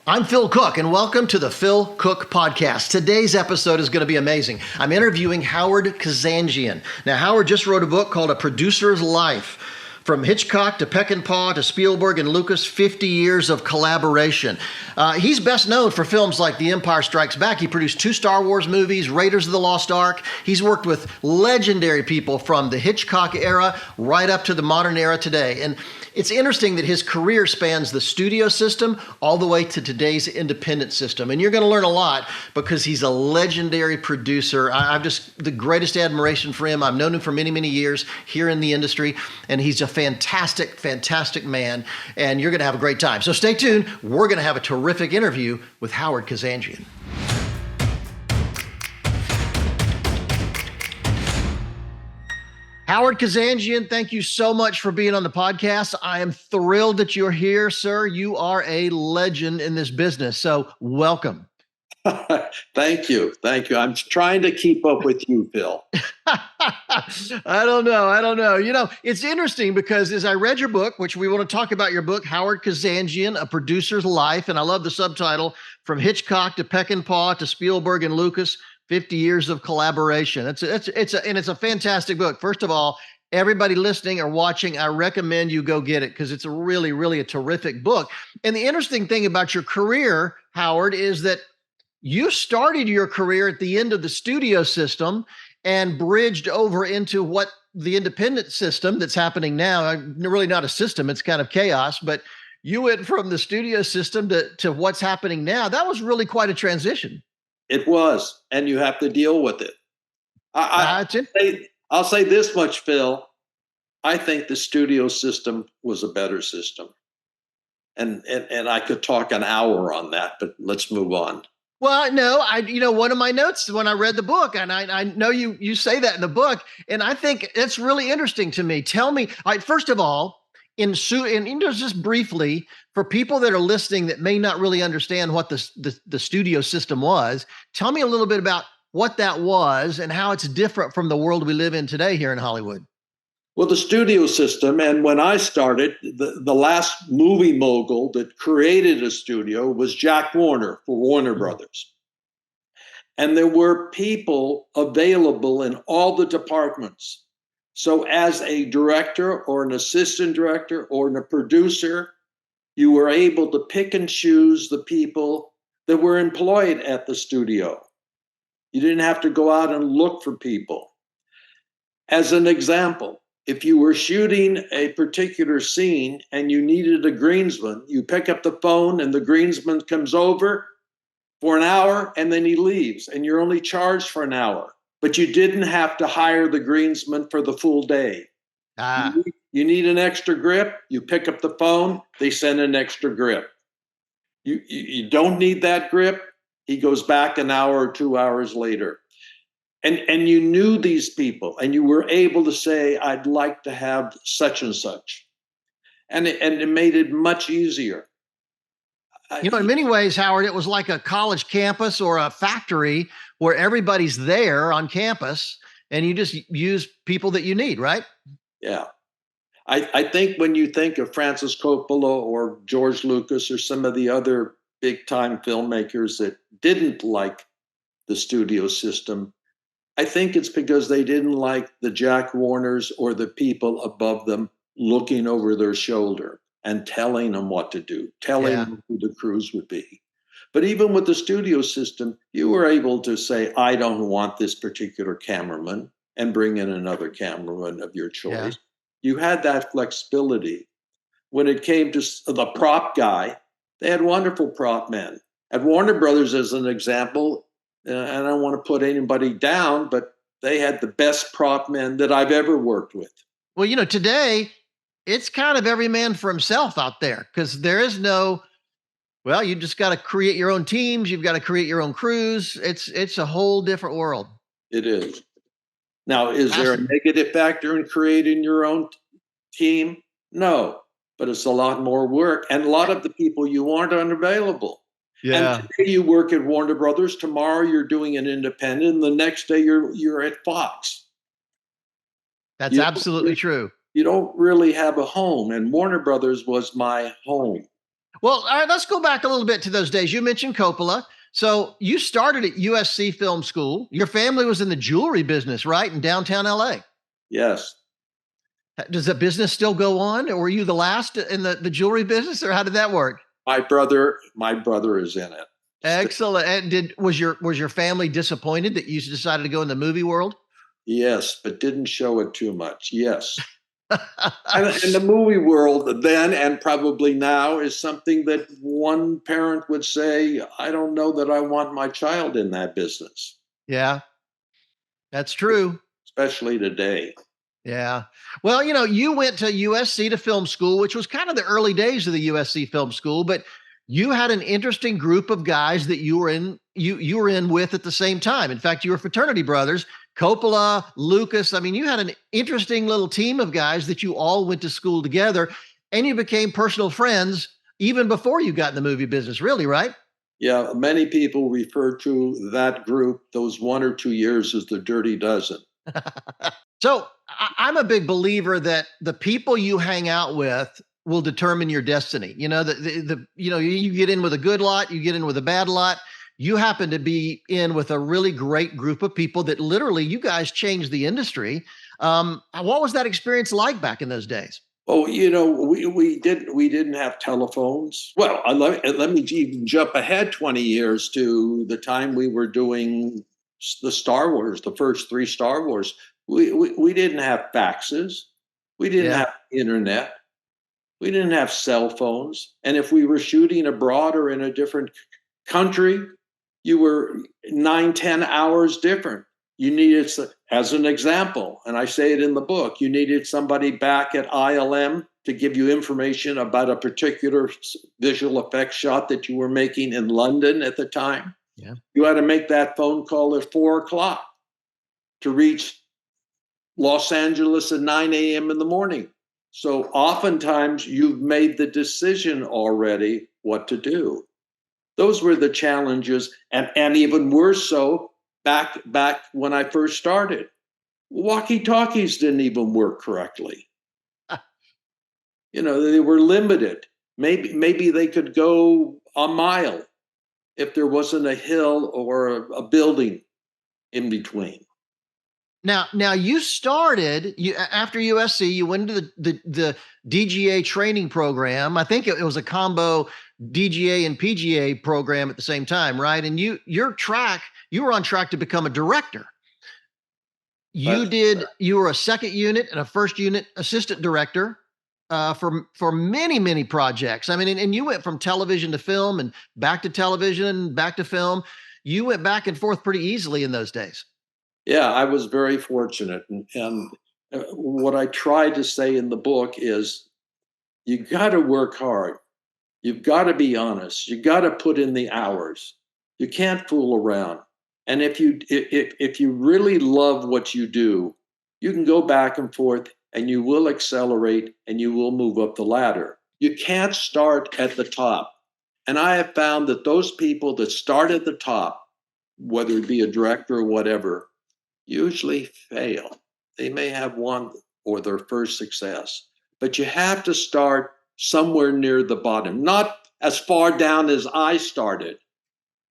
I'm Phil Cooke, and welcome to the Phil Cooke Podcast. Today's episode is going to be amazing. I'm interviewing Howard Kazanjian. Now, Howard just wrote a book called A Producer's Life. From Hitchcock to Peckinpah to Spielberg and Lucas, 50 years of collaboration. He's best known for films like The Empire Strikes Back. He produced 2 Star Wars movies, Raiders of the Lost Ark. He's worked with legendary people from the Hitchcock era right up to the modern era today. And it's interesting that his career spans the studio system all the way to today's independent system. And you're going to learn a lot because he's a legendary producer. I've just the greatest admiration for him. I've known him for many, many years here in the industry, and he's a fantastic, fantastic man, and you're going to have a great time. So stay tuned. We're going to have a terrific interview with Howard Kazanjian. Howard Kazanjian, thank you so much for being on the podcast. I am thrilled that you're here, sir. You are a legend in this business, so welcome. Thank you. Thank you. I'm trying to keep up with you, Phil. I don't know. You know, it's interesting because as I read your book, which we want to talk about your book, Howard Kazanjian, A Producer's Life, and I love the subtitle, From Hitchcock to Peckinpah to Spielberg and Lucas, 50 years of collaboration. It's a fantastic book. First of all, everybody listening or watching, I recommend you go get it because it's a really, really a terrific book. And the interesting thing about your career, Howard, is that you started your career at the end of the studio system and bridged over into what the independent system that's happening now, really not a system, it's kind of chaos, but you went from the studio system to what's happening now. That was really quite a transition. It was, and you have to deal with it. I'll say this much, Phil. I think the studio system was a better system. And I could talk an hour on that, but let's move on. Well, no, one of my notes when I read the book, and I know you say that in the book, and I think it's really interesting to me. Tell me, first of all, just briefly, for people that are listening that may not really understand what the studio system was, tell me a little bit about what that was and how it's different from the world we live in today here in Hollywood. Well, the studio system, and when I started, the last movie mogul that created a studio was Jack Warner for Warner Brothers. And there were people available in all the departments. So as a director or an assistant director or a producer, you were able to pick and choose the people that were employed at the studio. You didn't have to go out and look for people. As an example, if you were shooting a particular scene and you needed a greensman, you pick up the phone and the greensman comes over for an hour and then he leaves and you're only charged for an hour. But you didn't have to hire the greensman for the full day. You need an extra grip, you pick up the phone, they send an extra grip. You don't need that grip, he goes back an hour or 2 hours later. And you knew these people and you were able to say, I'd like to have such and such. And it made it much easier. In many ways, Howard, it was like a college campus or a factory where everybody's there on campus and you just use people that you need, right? Yeah. I think when you think of Francis Coppola or George Lucas or some of the other big time filmmakers that didn't like the studio system, I think it's because they didn't like the Jack Warners or the people above them looking over their shoulder and telling them what to do, telling them who the crews would be. But even with the studio system, you were able to say, I don't want this particular cameraman and bring in another cameraman of your choice. Yeah. You had that flexibility. When it came to the prop guy, they had wonderful prop men. At Warner Brothers, as an example, and I don't want to put anybody down, but they had the best prop men that I've ever worked with. Well, today it's kind of every man for himself out there because there is no, you just got to create your own teams. You've got to create your own crews. It's a whole different world. It is. Now, is there a negative factor in creating your own team? No, but it's a lot more work. And a lot of the people you want aren't available. Yeah. And today you work at Warner Brothers. Tomorrow you're doing an independent. And the next day you're at Fox. That's absolutely true. You don't really have a home. And Warner Brothers was my home. Well, all right, let's go back a little bit to those days. You mentioned Coppola. So you started at USC Film School. Your family was in the jewelry business, right, in downtown LA. Yes. Does the business still go on, or were you the last in the jewelry business, or how did that work? My brother is in it. Excellent. And was your family disappointed that you decided to go in the movie world? Yes, but didn't show it too much. Yes. And the movie world then and probably now is something that one parent would say, I don't know that I want my child in that business, Yeah, that's true. especially today. Yeah. Well, you went to USC to film school, which was kind of the early days of the USC film school, but you had an interesting group of guys that you were in with at the same time. In fact, you were fraternity brothers, Coppola, Lucas. I mean, you had an interesting little team of guys that you all went to school together, and you became personal friends even before you got in the movie business, really, right? Yeah, many people refer to that group, those 1 or 2 years, as the dirty dozen. So I'm a big believer that the people you hang out with will determine your destiny. You get in with a good lot, you get in with a bad lot. You happen to be in with a really great group of people that literally you guys changed the industry. What was that experience like back in those days? Oh, we didn't have telephones. Well, let me even jump ahead 20 years to the time we were doing the Star Wars, the first three Star Wars. We didn't have faxes. We didn't Yeah. have internet. We didn't have cell phones. And if we were shooting abroad or in a different country, you were 9, 10 hours different. You needed, as an example, and I say it in the book, you needed somebody back at ILM to give you information about a particular visual effects shot that you were making in London at the time. Yeah. You had to make that phone call at 4 o'clock to reach Los Angeles at 9 a.m. in the morning. So oftentimes you've made the decision already what to do. Those were the challenges, and even worse so back when I first started. Walkie-talkies didn't even work correctly. They were limited. Maybe they could go a mile if there wasn't a hill or a building in between. Now you started after USC. You went into the DGA training program. I think it was a combo DGA and PGA program at the same time, right? And you were on track to become a director. You were a second unit and a first unit assistant director for many projects. I mean, and you went from television to film and back to television, back to film. You went back and forth pretty easily in those days. Yeah, I was very fortunate. And what I try to say in the book is you got to work hard. You've got to be honest. You got to put in the hours. You can't fool around. And if you really love what you do, you can go back and forth and you will accelerate and you will move up the ladder. You can't start at the top. And I have found that those people that start at the top, whether it be a director or whatever, usually fail. They may have one or their first success, but you have to start somewhere near the bottom, not as far down as I started,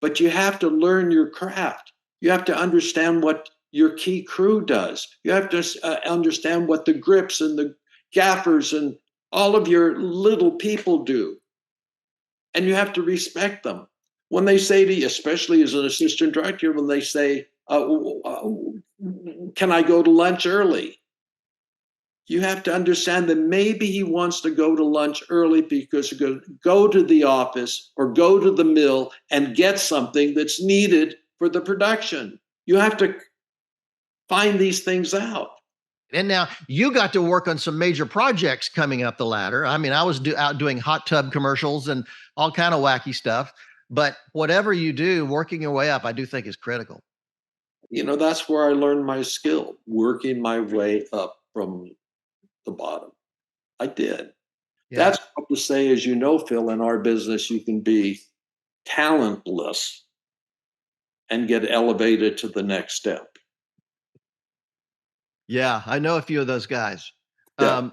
but you have to learn your craft. You have to understand what your key crew does. You have to understand what the grips and the gaffers and all of your little people do. And you have to respect them. When they say to you, especially as an assistant director, when they say, can I go to lunch early? You have to understand that maybe he wants to go to lunch early because go to the office or go to the mill and get something that's needed for the production. You have to find these things out. And now you got to work on some major projects coming up the ladder. I mean, I was out doing hot tub commercials and all kind of wacky stuff. But whatever you do, working your way up, I do think is critical. That's where I learned my skill, working my way up from the bottom. I did. Yeah. That's what to say, as you know, Phil, in our business, you can be talentless and get elevated to the next step. Yeah, I know a few of those guys. Yeah.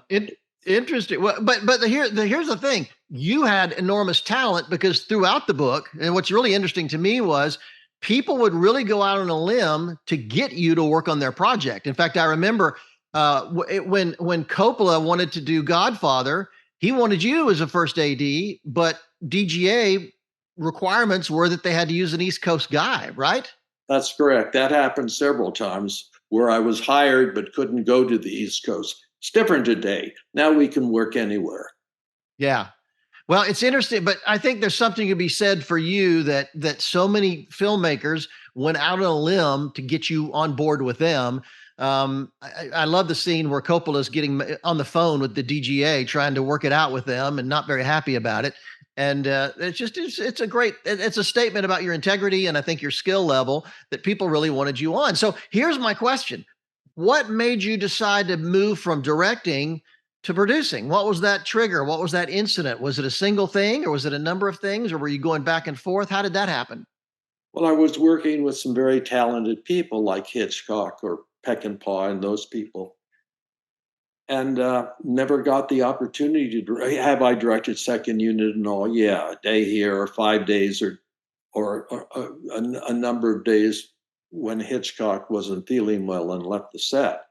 Interesting. Well, but here's the thing. you had enormous talent, because throughout the book, and what's really interesting to me was people would really go out on a limb to get you to work on their project. In fact, I remember when Coppola wanted to do Godfather, he wanted you as a first AD, but DGA requirements were that they had to use an East Coast guy, right? That's correct. That happened several times where I was hired but couldn't go to the East Coast. It's different today. Now we can work anywhere. Yeah. Well, it's interesting, but I think there's something to be said for you that so many filmmakers went out on a limb to get you on board with them. I love the scene where Coppola's getting on the phone with the DGA, trying to work it out with them, and not very happy about it. And it's a great, it's a statement about your integrity and I think your skill level that people really wanted you on. So here's my question: what made you decide to move from directing to producing? What was that trigger? What was that incident? Was it a single thing, or was it a number of things, or were you going back and forth? How did that happen? Well, I was working with some very talented people like Hitchcock or Peckinpah and those people, and never got the opportunity to have I directed second unit and all. Yeah, a day here or 5 days or a number of days when Hitchcock wasn't feeling well and left the set.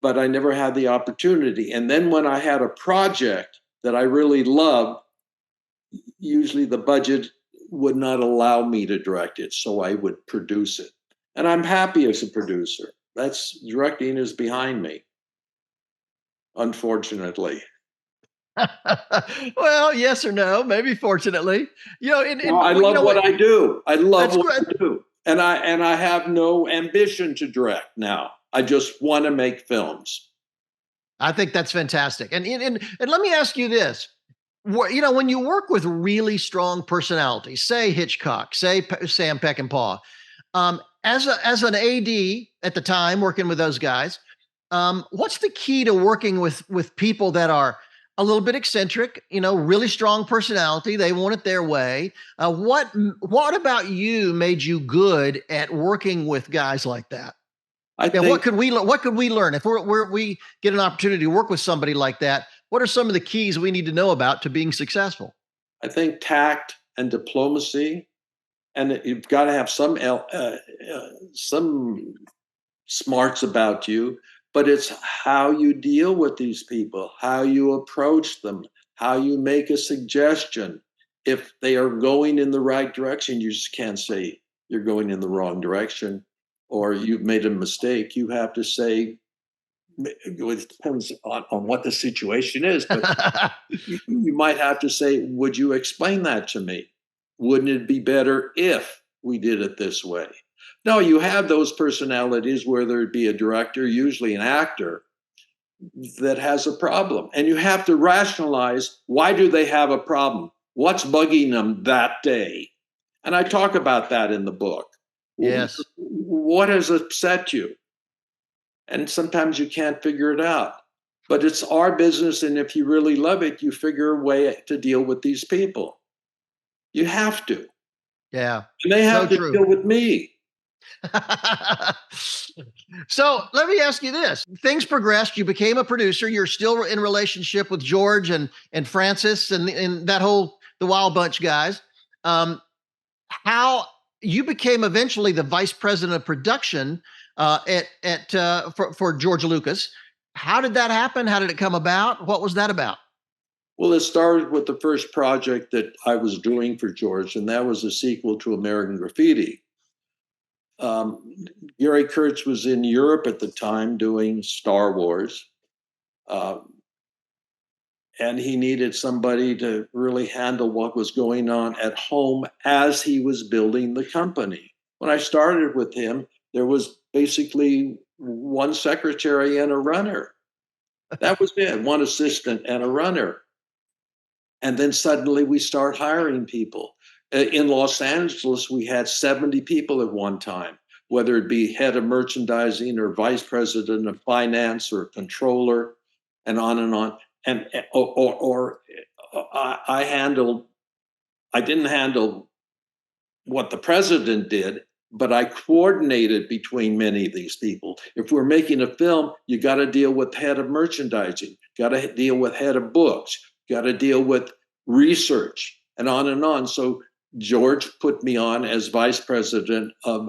But I never had the opportunity. And then when I had a project that I really loved, usually the budget would not allow me to direct it, so I would produce it. And I'm happy as a producer. That's directing is behind me, unfortunately. Well, yes or no, maybe fortunately. I love what I do. I love what great. I do. And I have no ambition to direct now. I just want to make films. I think that's fantastic. And let me ask you this: when you work with really strong personalities, say Hitchcock, say Sam Peckinpah, as an AD at the time working with those guys, what's the key to working with people that are a little bit eccentric, really strong personality? They want it their way. What about you made you good at working with guys like that? What could we learn if we get an opportunity to work with somebody like that? What are some of the keys we need to know about to being successful? I think tact and diplomacy, and you've got to have some smarts about you. But it's how you deal with these people, how you approach them, how you make a suggestion. If they are going in the right direction, you just can't say you're going in the wrong direction or you've made a mistake. You have to say, it depends on what the situation is, but you might have to say, would you explain that to me? Wouldn't it be better if we did it this way? No, you have those personalities, whether it be a director, usually an actor, that has a problem. And you have to rationalize, why do they have a problem? What's bugging them that day? And I talk about that in the book. Yes. What has upset you? And sometimes you can't figure it out. But it's our business, and if you really love it, you figure a way to deal with these people. You have to. Yeah. And they have to deal with me. So let me ask you this. Things progressed. You became a producer. You're still in relationship with George and Francis and the Wild Bunch guys. How you became eventually the vice president of production for George Lucas. How did that happen? How did it come about? What was that about? Well, it started with the first project that I was doing for George, and that was a sequel to American Graffiti. Gary Kurtz was in Europe at the time doing Star Wars. And he needed somebody to really handle what was going on at home as he was building the company. When I started with him, there was basically one secretary and a runner. That was it, one assistant and a runner. And then suddenly we start hiring people. In Los Angeles, we had 70 people at one time, whether it be head of merchandising or vice president of finance or controller, and on and on. And I didn't handle what the president did, but I coordinated between many of these people. If we're making a film, you got to deal with head of merchandising, got to deal with head of books, got to deal with research, and on and on. So George put me on as vice president of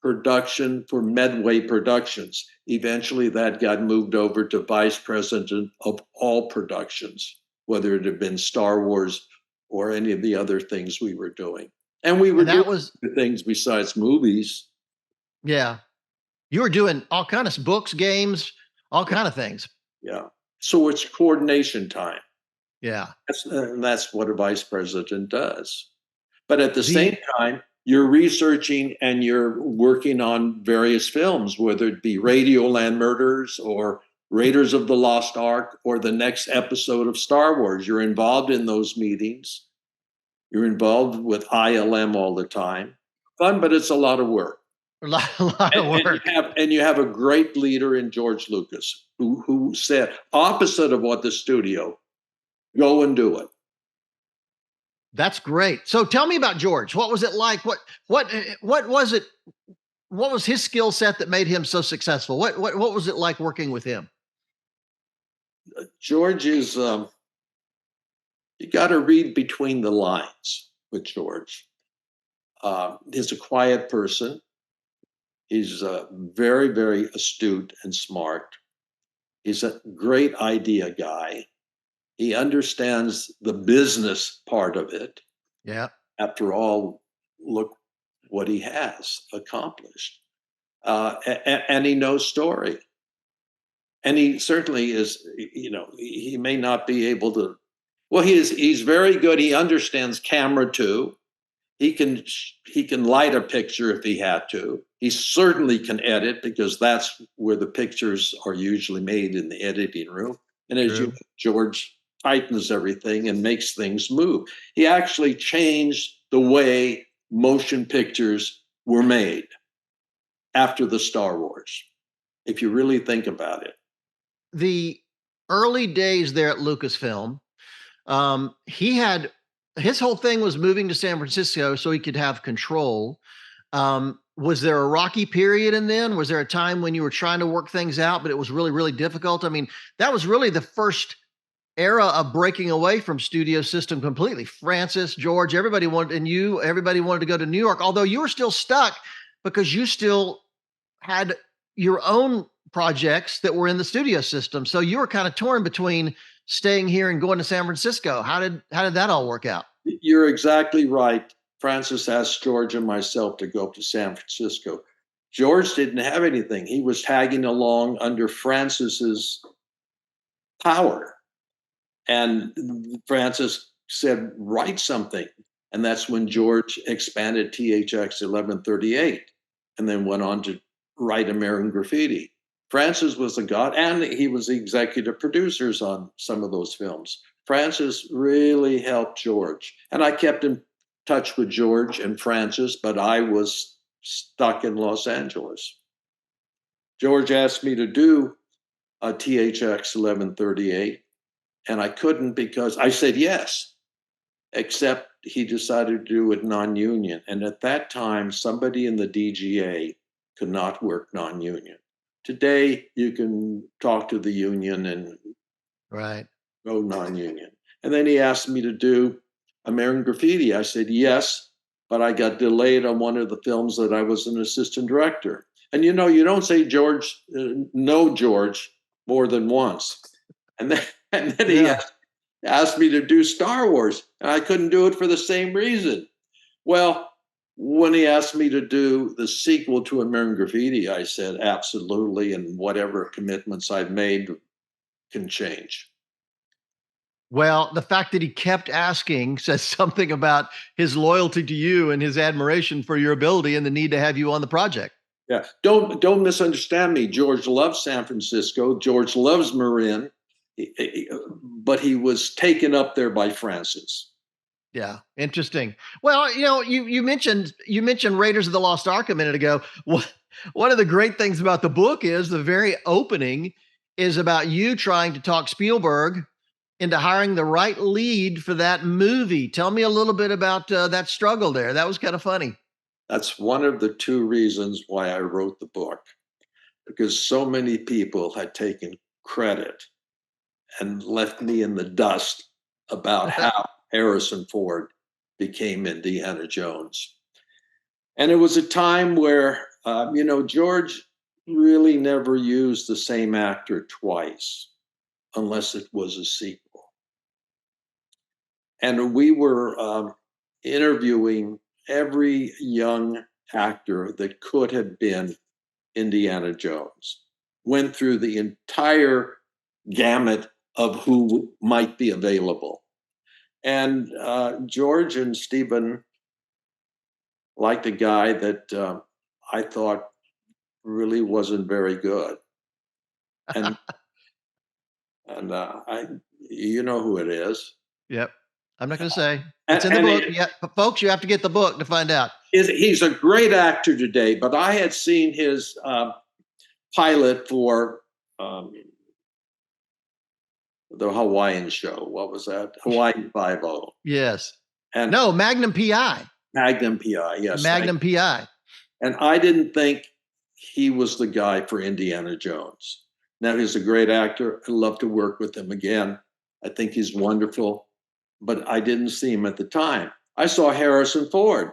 production for Medway Productions. Eventually, that got moved over to vice president of all productions, whether it had been Star Wars or any of the other things we were doing. And we were And that doing was, things besides movies. yeah, you were doing all kinds of books, games, all kind of things. Yeah. So it's coordination time. Yeah. That's what a vice president does. But at the The same time, you're researching and you're working on various films, whether it be Radioland Murders or Raiders of the Lost Ark or the next episode of Star Wars. You're involved in those meetings. You're involved with ILM all the time. Fun, but it's a lot of work. a lot of work. And you have a great leader in George Lucas who said, opposite of what the studio, go and do it. That's great. So tell me about George. What was it like? What was it? What was his skill set that made him so successful? What was it like working with him? George is you got to read between the lines with George. He's a quiet person. He's very, very astute and smart. He's a great idea guy. He understands the business part of it. Yeah. After all, look what he has accomplished. And he knows story. And he certainly is, he may not be able to, well, he's very good. He understands camera too. He can light a picture if he had to. He certainly can edit because that's where the pictures are usually made, in the editing room. And as you know, George tightens everything and makes things move. He actually changed the way motion pictures were made after the Star Wars, if you really think about it. The early days there at Lucasfilm, he had his whole thing was moving to San Francisco so he could have control. Was there a rocky period in then? Was there a time when you were trying to work things out, but it was really, really difficult? I mean, that was really the first era of breaking away from studio system completely. Francis, George, everybody wanted to go to New York, although you were still stuck because you still had your own projects that were in the studio system. So you were kind of torn between staying here and going to San Francisco. How did that all work out? You're exactly right. Francis asked George and myself to go up to San Francisco. George didn't have anything. He was tagging along under Francis's power. And Francis said, write something. And that's when George expanded THX 1138 and then went on to write American Graffiti. Francis was a god, and he was the executive producers on some of those films. Francis really helped George. And I kept in touch with George and Francis, but I was stuck in Los Angeles. George asked me to do a THX 1138, and I couldn't because I said yes, except he decided to do it non-union. And at that time, somebody in the DGA could not work non-union. Today, you can talk to the union and go non-union. And then he asked me to do American Graffiti. I said yes, but I got delayed on one of the films that I was an assistant director. And you don't say George, no George, more than once. And then he asked me to do Star Wars, and I couldn't do it for the same reason. Well, when he asked me to do the sequel to American Graffiti, I said absolutely, and whatever commitments I've made can change. Well, the fact that he kept asking says something about his loyalty to you and his admiration for your ability and the need to have you on the project. Yeah, don't misunderstand me. George loves San Francisco. George loves Marin, but he was taken up there by Francis. Yeah, interesting. Well, you mentioned Raiders of the Lost Ark a minute ago. One of the great things about the book is the very opening is about you trying to talk Spielberg into hiring the right lead for that movie. Tell me a little bit about that struggle there. That was kind of funny. That's one of the two reasons why I wrote the book, because so many people had taken credit and left me in the dust about how Harrison Ford became Indiana Jones. And it was a time where, George really never used the same actor twice, unless it was a sequel. And we were interviewing every young actor that could have been Indiana Jones. Went through the entire gamut of who might be available. And George and Stephen liked a guy that I thought really wasn't very good. And you know who it is. Yep. I'm not going to say. And, It's in the and book. Yeah, folks, you have to get the book to find out. he's a great actor today, but I had seen his pilot for the Hawaiian show. What was that? Hawaii Five-0. Yes. And no, Magnum PI. Magnum PI, yes. Magnum PI. And I didn't think he was the guy for Indiana Jones. Now, he's a great actor. I'd love to work with him again. I think he's wonderful, but I didn't see him at the time. I saw Harrison Ford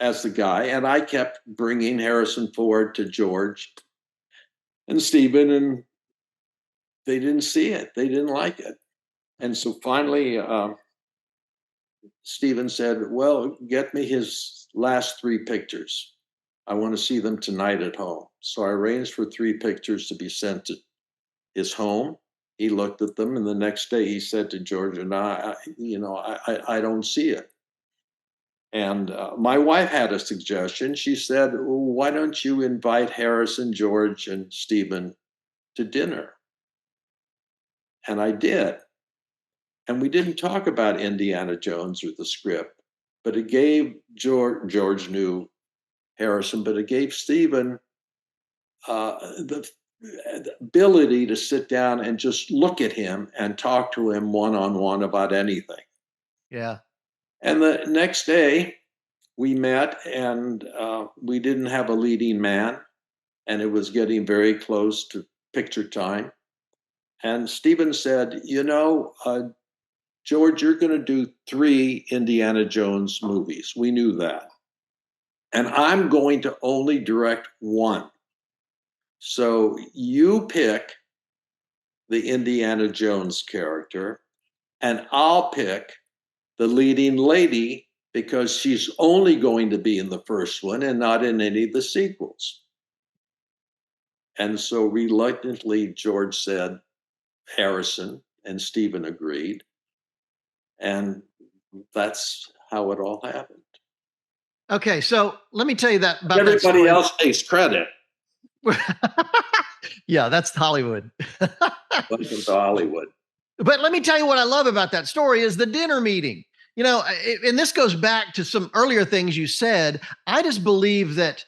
as the guy, and I kept bringing Harrison Ford to George and Stephen, and they didn't see it. They didn't like it. And so finally, Stephen said, well, get me his last 3 pictures. I want to see them tonight at home. So I arranged for 3 pictures to be sent to his home. He looked at them, and the next day he said to George and I don't see it. And my wife had a suggestion. She said, well, why don't you invite Harrison, George, and Stephen to dinner? And I did. And we didn't talk about Indiana Jones or the script, but it gave George knew Harrison, but it gave Stephen the ability to sit down and just look at him and talk to him one-on-one about anything. Yeah. And the next day we met, and we didn't have a leading man, and it was getting very close to picture time. And Stephen said, George, you're going to do 3 Indiana Jones movies. We knew that. And I'm going to only direct 1. So you pick the Indiana Jones character, and I'll pick the leading lady, because she's only going to be in the first one and not in any of the sequels. And so reluctantly, George said Harrison, and Stephen agreed. And that's how it all happened. Okay, so let me tell you that about everybody else takes credit. Yeah, that's Hollywood. Welcome to Hollywood. But let me tell you what I love about that story is the dinner meeting. And this goes back to some earlier things you said. I just believe that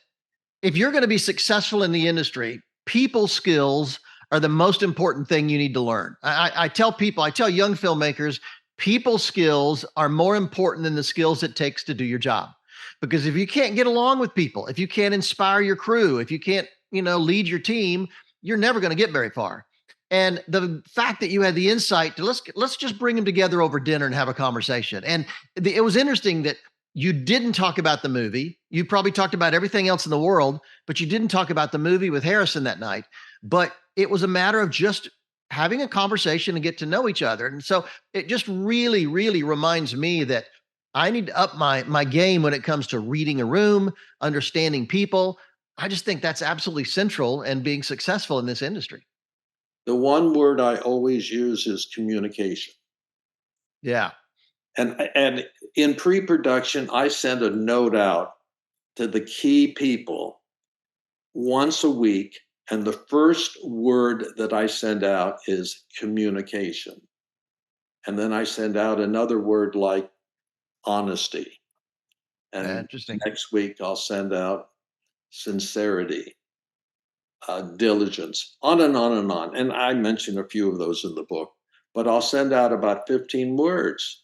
if you're going to be successful in the industry, people skills are the most important thing you need to learn. I tell young filmmakers, people skills are more important than the skills it takes to do your job. Because if you can't get along with people, if you can't inspire your crew, if you can't, lead your team, you're never going to get very far. And the fact that you had the insight to let's just bring them together over dinner and have a conversation. And it was interesting that you didn't talk about the movie. You probably talked about everything else in the world, but you didn't talk about the movie with Harrison that night. But it was a matter of just having a conversation and get to know each other. And so it just really, really reminds me that I need to up my game when it comes to reading a room, understanding people. I just think that's absolutely central in being successful in this industry. The one word I always use is communication. Yeah. And in pre-production, I send a note out to the key people once a week. And the first word that I send out is communication. And then I send out another word like honesty. And interesting. Next week, I'll send out sincerity, diligence, on and on and on. And I mention a few of those in the book, but I'll send out about 15 words.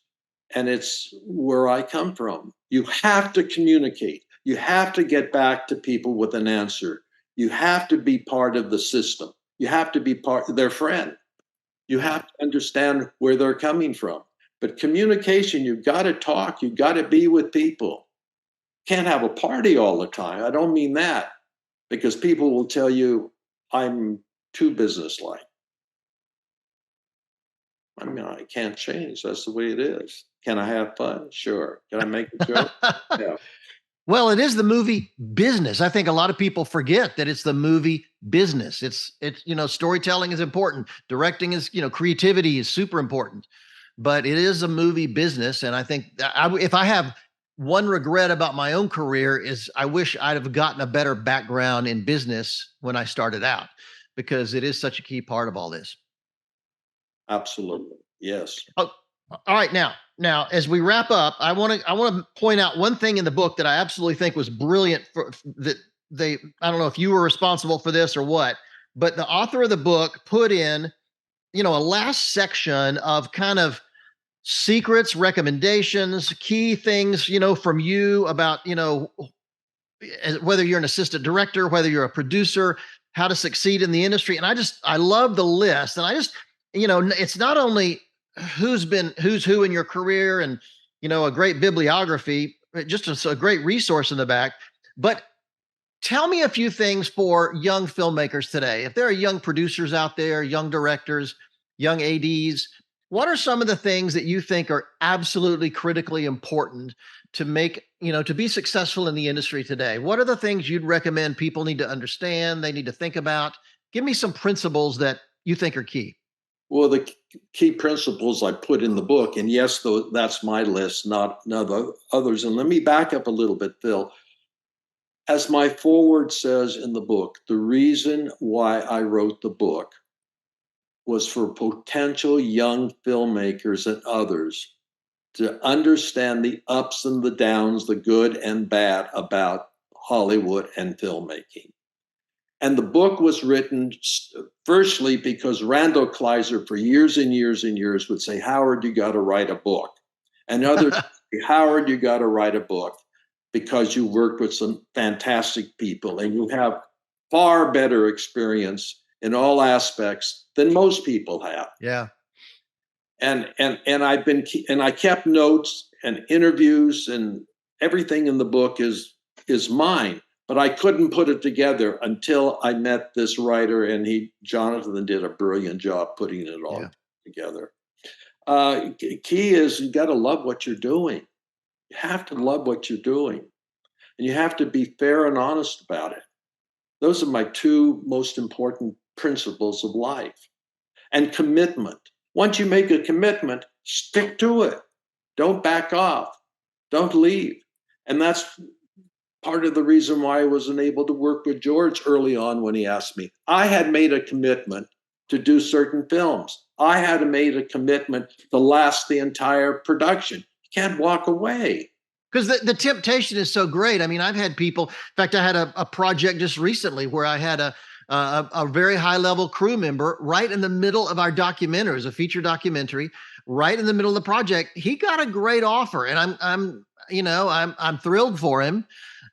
And it's where I come from. You have to communicate. You have to get back to people with an answer. You have to be part of the system. You have to be part of their friend. You have to understand where they're coming from. But communication, you've got to talk, you've got to be with people. Can't have a party all the time. I don't mean that, because people will tell you I'm too businesslike. I mean, I can't change. That's the way it is. Can I have fun? Sure. Can I make a joke? Yeah. Well, it is the movie business. I think a lot of people forget that it's the movie business. It's storytelling is important. Directing is, creativity is super important, but it is a movie business. And I think if I have one regret about my own career is I wish I'd have gotten a better background in business when I started out, because it is such a key part of all this. Absolutely. Yes. Oh, all right. Now, as we wrap up, I want to point out one thing in the book that I absolutely think was brilliant. I don't know if you were responsible for this or what, but the author of the book put in, a last section of kind of secrets, recommendations, key things, from you about, whether you're an assistant director, whether you're a producer, how to succeed in the industry. And I love the list. And it's not only who's who in your career and, a great bibliography, just a great resource in the back. But tell me a few things for young filmmakers today. If there are young producers out there, young directors, young ADs, what are some of the things that you think are absolutely critically important to make, to be successful in the industry today? What are the things you'd recommend people need to understand, they need to think about? Give me some principles that you think are key. Well, the key principles I put in the book, and yes, though, that's my list, not others. And let me back up a little bit, Phil. As my foreword says in the book, the reason why I wrote the book was for potential young filmmakers and others to understand the ups and the downs, the good and bad about Hollywood and filmmaking. And the book was written firstly because Randall Kleiser for years and years and years would say, Howard, you got to write a book. And others say, Howard, you got to write a book because you worked with some fantastic people and you have far better experience in all aspects than most people have. Yeah. And I kept notes and interviews, and everything in the book is mine. But I couldn't put it together until I met this writer, and Jonathan did a brilliant job putting it all together. Key is you got to love what you're doing. You have to love what you're doing, and you have to be fair and honest about it. Those are my two most important principles of life. And commitment. Once you make a commitment, stick to it. Don't back off. Don't leave. And that's part of the reason why I wasn't able to work with George early on when he asked me. I had made a commitment to do certain films. I had made a commitment to last the entire production. You can't walk away. Because the temptation is so great. I mean, I've had people, in fact, I had a project just recently where I had a very high level crew member right in the middle of our documentary. It was a feature documentary right in the middle of the project. He got a great offer, and I'm thrilled for him.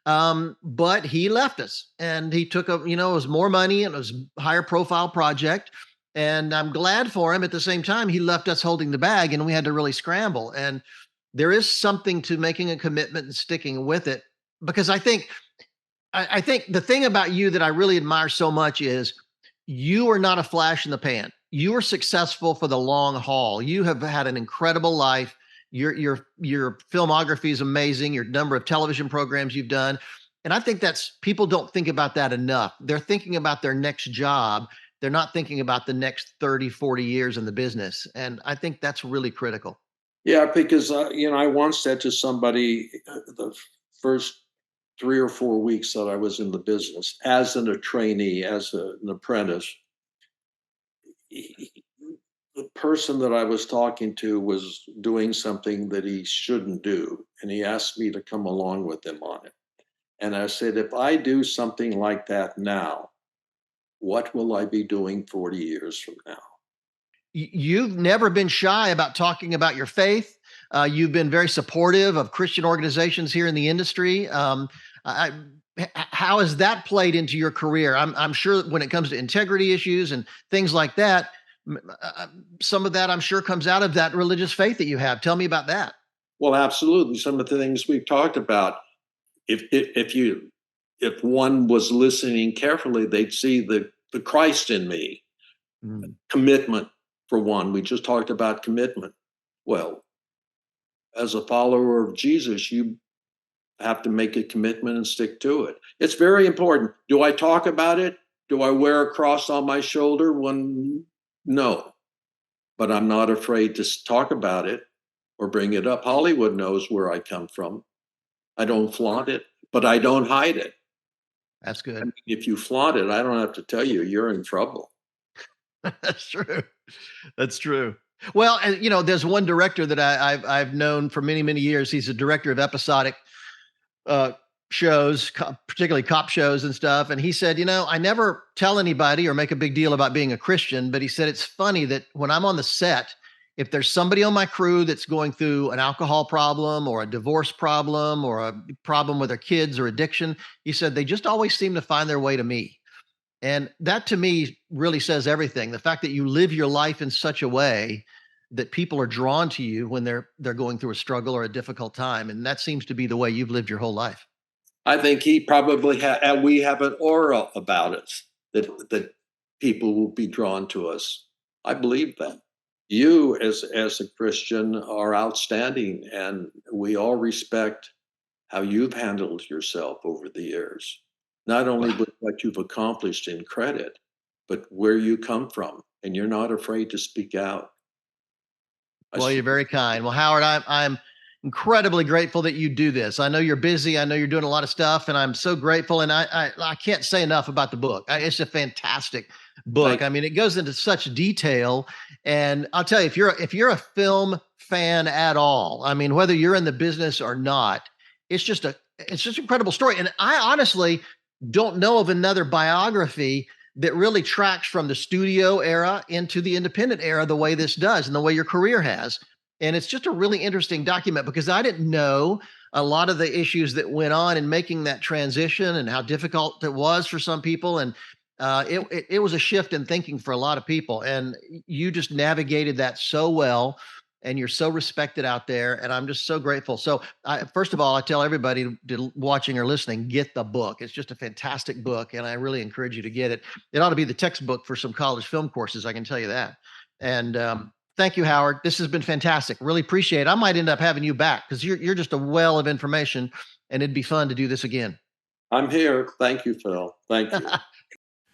But he left us, and he took it was more money and it was a higher profile project. And I'm glad for him. At the same time, he left us holding the bag, and we had to really scramble. And there is something to making a commitment and sticking with it, because I think the thing about you that I really admire so much is you are not a flash in the pan. You are successful for the long haul. You have had an incredible life. Your filmography is amazing. Your number of television programs you've done. And I think people don't think about that enough. They're thinking about their next job. They're not thinking about the next 30, 40 years in the business. And I think that's really critical. Yeah, because, I once said to somebody the first 3 or 4 weeks that I was in the business as a trainee, as an apprentice, the person that I was talking to was doing something that he shouldn't do. And he asked me to come along with him on it. And I said, if I do something like that now, what will I be doing 40 years from now? You've never been shy about talking about your faith. You've been very supportive of Christian organizations here in the industry. How has that played into your career? I'm sure when it comes to integrity issues and things like that, Some of that, I'm sure, comes out of that religious faith that you have. Tell me about that. Well, absolutely. Some of the things we've talked about, if one was listening carefully, they'd see the Christ in me. Mm. Commitment, for one. We just talked about commitment. Well, as a follower of Jesus, you have to make a commitment and stick to it. It's very important. Do I talk about it? Do I wear a cross on my shoulder? No, but I'm not afraid to talk about it or bring it up. Hollywood knows where I come from. I don't flaunt it, but I don't hide it. That's good. I mean, if you flaunt it, I don't have to tell you, you're in trouble. That's true. That's true. Well, and there's one director that I've known for many, many years. He's a director of episodic uh, shows, particularly cop shows and stuff. And he said, I never tell anybody or make a big deal about being a Christian, but he said it's funny that when I'm on the set, if there's somebody on my crew that's going through an alcohol problem or a divorce problem or a problem with their kids or addiction, he said they just always seem to find their way to me. And that to me really says everything. The fact that you live your life in such a way that people are drawn to you when they're going through a struggle or a difficult time. And that seems to be the way you've lived your whole life. I think he probably and we have an aura about us that people will be drawn to us. I believe that. You as a Christian are outstanding, and we all respect how you've handled yourself over the years. Not only with what you've accomplished in credit, but where you come from, and you're not afraid to speak out. Well, you're very kind. Well, Howard, I'm incredibly grateful that you do this. I know you're busy. I know you're doing a lot of stuff, and I'm so grateful. And I can't say enough about the book. It's a fantastic book. I mean, it goes into such detail. And I'll tell you, if you're a film fan at all, I mean, whether you're in the business or not, it's just an incredible story. And I honestly don't know of another biography that really tracks from the studio era into the independent era the way this does and the way your career has. And it's just a really interesting document because I didn't know a lot of the issues that went on in making that transition and how difficult it was for some people. And it was a shift in thinking for a lot of people. And you just navigated that so well. And you're so respected out there. And I'm just so grateful. So first of all, I tell everybody watching or listening, get the book. It's just a fantastic book. And I really encourage you to get it. It ought to be the textbook for some college film courses. I can tell you that. And thank you, Howard. This has been fantastic. Really appreciate it. I might end up having you back because you're just a well of information and it'd be fun to do this again. I'm here. Thank you, Phil. Thank you.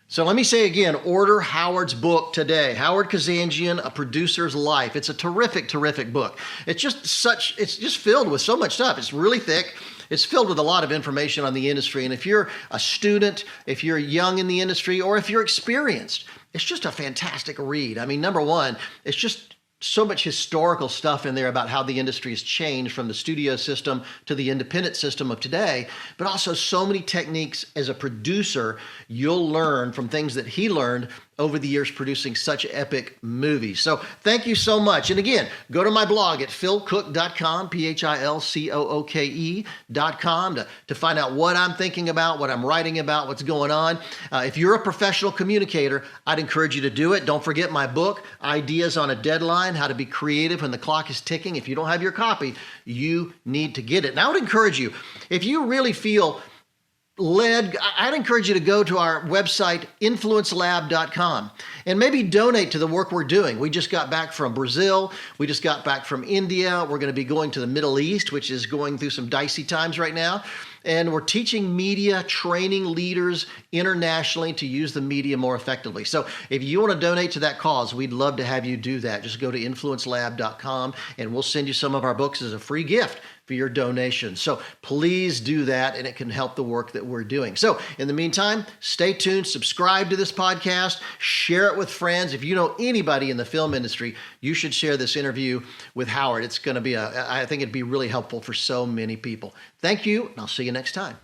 So let me say again, order Howard's book today. Howard Kazanjian, A Producer's Life. It's a terrific, terrific book. It's just filled with so much stuff. It's really thick. It's filled with a lot of information on the industry. And if you're a student, if you're young in the industry, or if you're experienced, it's just a fantastic read. I mean, number one, it's just so much historical stuff in there about how the industry has changed from the studio system to the independent system of today, but also so many techniques as a producer you'll learn from things that he learned over the years producing such epic movies. So thank you so much. And again, go to my blog at philcooke.com, philcooke.com to find out what I'm thinking about, what I'm writing about, what's going on. If you're a professional communicator, I'd encourage you to do it. Don't forget my book, Ideas on a Deadline, How to Be Creative When the Clock is Ticking. If you don't have your copy, you need to get it. And I would encourage you, if you really feel led, I'd encourage you to go to our website, influencelab.com, and maybe donate to the work we're doing. We just got back from Brazil. We just got back from India. We're going to be going to the Middle East, which is going through some dicey times right now. And we're teaching media, training leaders internationally to use the media more effectively. So if you want to donate to that cause, we'd love to have you do that. Just go to influencelab.com and we'll send you some of our books as a free gift for your donation. So please do that, and it can help the work that we're doing. So in the meantime, stay tuned, subscribe to this podcast, share it with friends. If you know anybody in the film industry, you should share this interview with Howard. It's going to be I think it'd be really helpful for so many people. Thank you, and I'll see you next time.